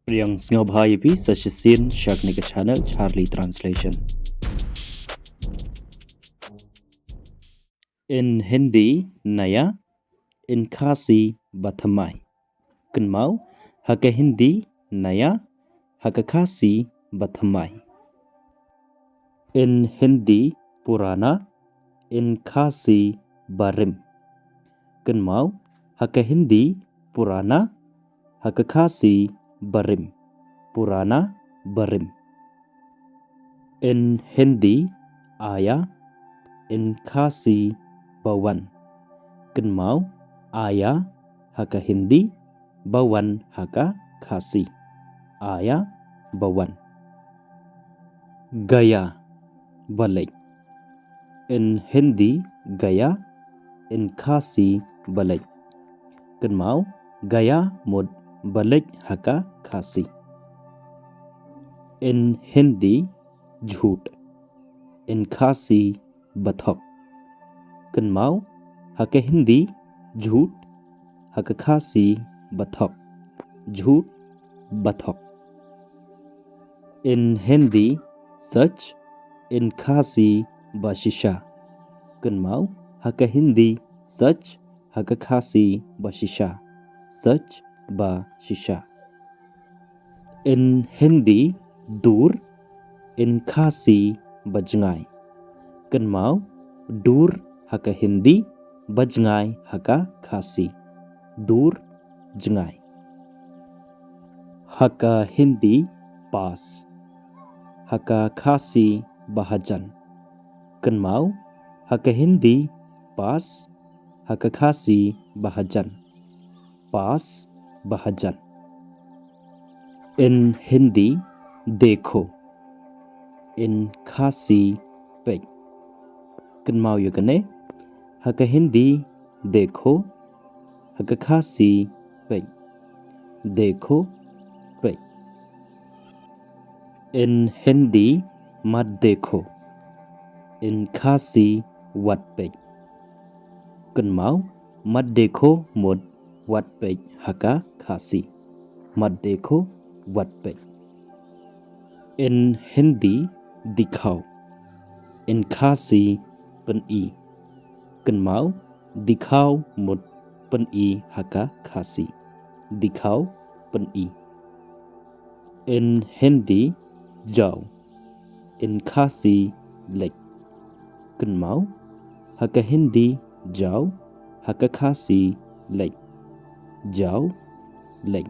Priang Snobhayepi Sashisin Shaknika Channel Charlie Translation. In Hindi Naya, in Khasi Bathamai. Kunmau Haka Hindi Naya, Haka Khasi Bathamai. In Hindi Purana, in Khasi Barim. Kunmau Haka Hindi Purana, Haka Khasi Barim. Purana Barim. In Hindi Aya, in Khasi Bawan. Kunmau Aya Haka Hindi, Bawan Haka Khasi. Aya Bawan. Gaya Balik. In Hindi Gaya, in Khasi Balik. Kunmau Gaya Mud Balik Haka Khasi. In Hindi Jhoot, in Khasi Bathok. Kunmau Haka Hindi Jhoot, Haka Khasi Bathok. Jhoot Bathok. In Hindi Sach, in Khasi Bashisha. Kunmau Haka Hindi Sach, Haka Khasi Bashisha. Sach Ba Shisha. In Hindi Dur, in Khasi Bajngai. Kunmau Dur Haka Hindi, Bajngai Haka Khasi. Dur Jngai. Haka Hindi Pas, Haka Khasi Bahajan. Kunmau Haka Hindi Pas, Haka Khasi Bahajan. Pas Bahajan. In Hindi Dekho, in Khasi Pek. Kunmau Yugane Haka Hindi Dekho, Haka Khasi Pek. Dekho Pek. In Hindi Mat Dekho, in Khasi Wat Pek. Kunmau Mat Dekho Mud Wat Pek Haka Khasi. Mat Dekho Wat Pek. In Hindi Dikhao, in Khasi Pen I. Kunmau Dikhao Mud Pen I Haka Khasi. Dikhao Pen I. In Hindi Jao, in Khasi Lek. Kunmau Haka Hindi Jao, Haka Khasi Lek. Jao Lek.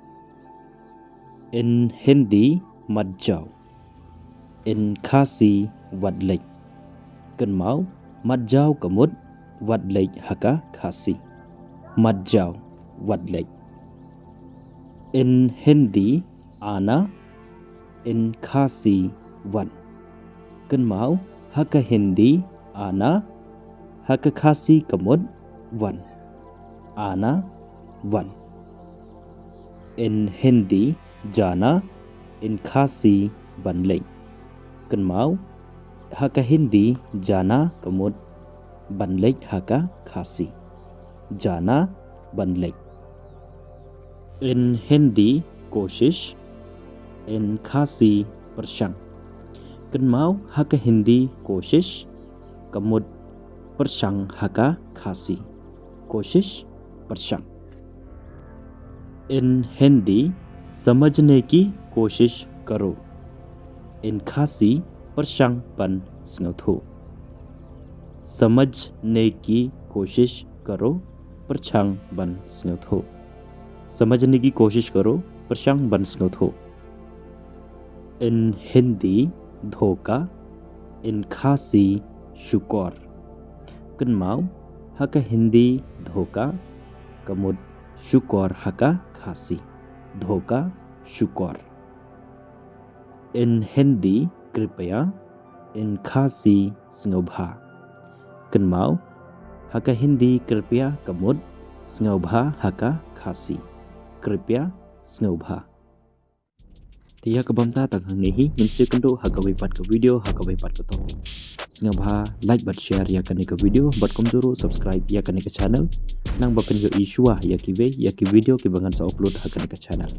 In Hindi Madjao, in Khasi Wat Lek. Kunmau Madjao Kamut Wat Lek Haka Khasi. Madjao Wat Lek. In Hindi Ana, in Khasi Wan. Kunmau Haka Hindi Ana, Haka Khasi Kamut Wan. Ana Wan. In Hindi Jana, in Khasi Banlek. Kunmau Haka Hindi Jana Kamut Banlek Haka Khasi. Jana Banlek. In Hindi Koshish, in Khasi Pershang. Kunmau Haka Hindi Koshish, Kamut Pershang Haka Khasi. Koshish Pershang. In Hindi समझने की कोशिश करो, in Khasi Pershang Pan Snotho. समझने की कोशिश करो, Pershang Ban Snotho. समझने की कोशिश करो, Pershang Ban Snotho. In Hindi Dhoka, in Khasi Shukor. Kunmau Haka Hindi Dhoka, Kamut Shukor Haka Khasi. Dhoka Shukor. In Hindi Kripaya, in Khasi Snobha. Kunmau Haka Hindi Kripaya Kamut Snobha Haka Khasi. Kripaya Snobha. Tiya kabamta tanghang nehi mensi kendo haka wipat ke video haka wipat ke topik. Snobha like but share ya kan ke video bat komjuro subscribe ya kan ke channel nang bapen ke isua ya ki video ki bangan sa upload haka ke channel.